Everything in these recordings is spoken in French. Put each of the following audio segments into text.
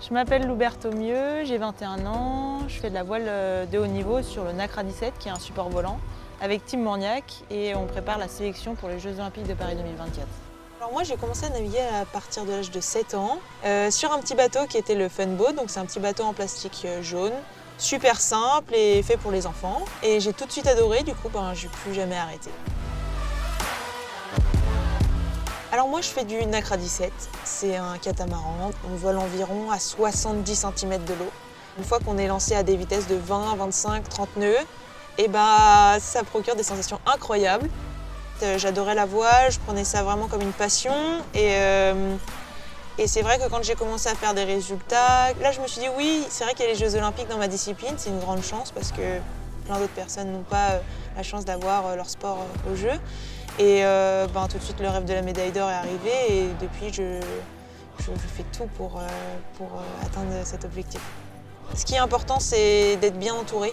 Je m'appelle Louberto Mieux, j'ai 21 ans, je fais de la voile de haut niveau sur le NACRA 17 qui est un support volant avec Tim Morniac et on prépare la sélection pour les Jeux Olympiques de Paris 2024. Alors moi j'ai commencé à naviguer à partir de l'âge de 7 ans sur un petit bateau qui était le Funboat, donc c'est un petit bateau en plastique jaune, super simple et fait pour les enfants. Et j'ai tout de suite adoré, du coup j'ai plus jamais arrêté. Alors moi je fais du NACRA 17, c'est un catamaran, on vole environ à 70 cm de l'eau. Une fois qu'on est lancé à des vitesses de 20, 25, 30 nœuds, et ça procure des sensations incroyables. J'adorais la voile, je prenais ça vraiment comme une passion et c'est vrai que quand j'ai commencé à faire des résultats, là je me suis dit oui, c'est vrai qu'il y a les Jeux Olympiques dans ma discipline, c'est une grande chance parce que plein d'autres personnes n'ont pas la chance d'avoir leur sport au jeu. Et tout de suite le rêve de la médaille d'or est arrivé et depuis je fais tout pour atteindre cet objectif. Ce qui est important, c'est d'être bien entouré,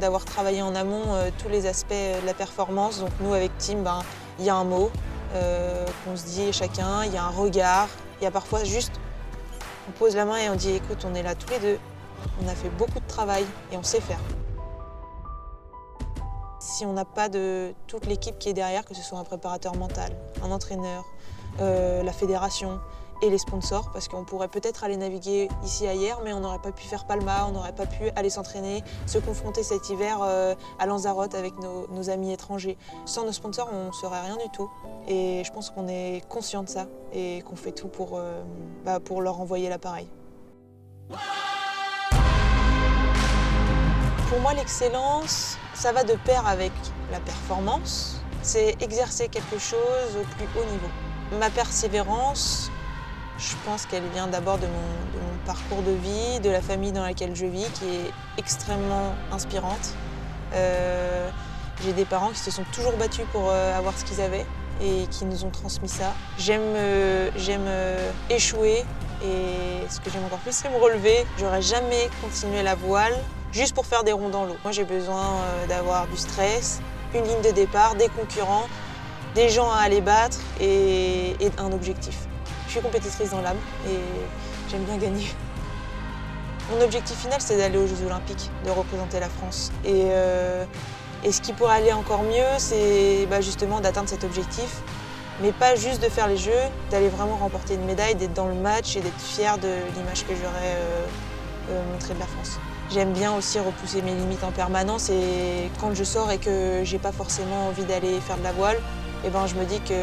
d'avoir travaillé en amont tous les aspects de la performance. Donc nous, avec Tim, il y a un mot qu'on se dit chacun, il y a un regard. Il y a parfois juste, on pose la main et on dit écoute, on est là tous les deux, on a fait beaucoup de travail et on sait faire. Si on n'a pas de toute l'équipe qui est derrière, que ce soit un préparateur mental, un entraîneur, la fédération et les sponsors, parce qu'on pourrait peut-être aller naviguer ici ailleurs, mais on n'aurait pas pu faire Palma, on n'aurait pas pu aller s'entraîner, se confronter cet hiver à Lanzarote avec nos amis étrangers. Sans nos sponsors, on ne serait rien du tout. Et je pense qu'on est conscient de ça et qu'on fait tout pour leur envoyer l'appareil. Pour moi, l'excellence, ça va de pair avec la performance. C'est exercer quelque chose au plus haut niveau. Ma persévérance, je pense qu'elle vient d'abord de mon parcours de vie, de la famille dans laquelle je vis, qui est extrêmement inspirante. J'ai des parents qui se sont toujours battus pour avoir ce qu'ils avaient et qui nous ont transmis ça. J'aime échouer et ce que j'aime encore plus, c'est me relever. J'aurais jamais continué la voile juste pour faire des ronds dans l'eau. Moi, j'ai besoin d'avoir du stress, une ligne de départ, des concurrents, des gens à aller battre et un objectif. Je suis compétitrice dans l'âme et j'aime bien gagner. Mon objectif final, c'est d'aller aux Jeux Olympiques, de représenter la France. Et ce qui pourrait aller encore mieux, c'est justement d'atteindre cet objectif, mais pas juste de faire les Jeux, d'aller vraiment remporter une médaille, d'être dans le match et d'être fière de l'image que j'aurais montrée de la France. J'aime bien aussi repousser mes limites en permanence et quand je sors et que j'ai pas forcément envie d'aller faire de la voile, je me dis qu'il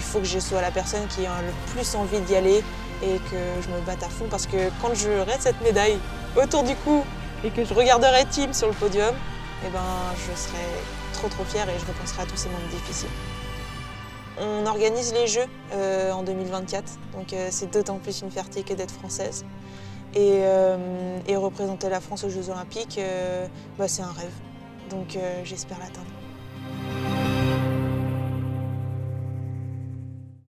faut que je sois la personne qui a le plus envie d'y aller et que je me batte à fond parce que quand j'aurai cette médaille autour du cou et que je regarderai Tim sur le podium, je serai trop fière et je repenserai à tous ces moments difficiles. On organise les Jeux en 2024, donc c'est d'autant plus une fierté que d'être française. Et représenter la France aux Jeux Olympiques, c'est un rêve, donc j'espère l'atteindre.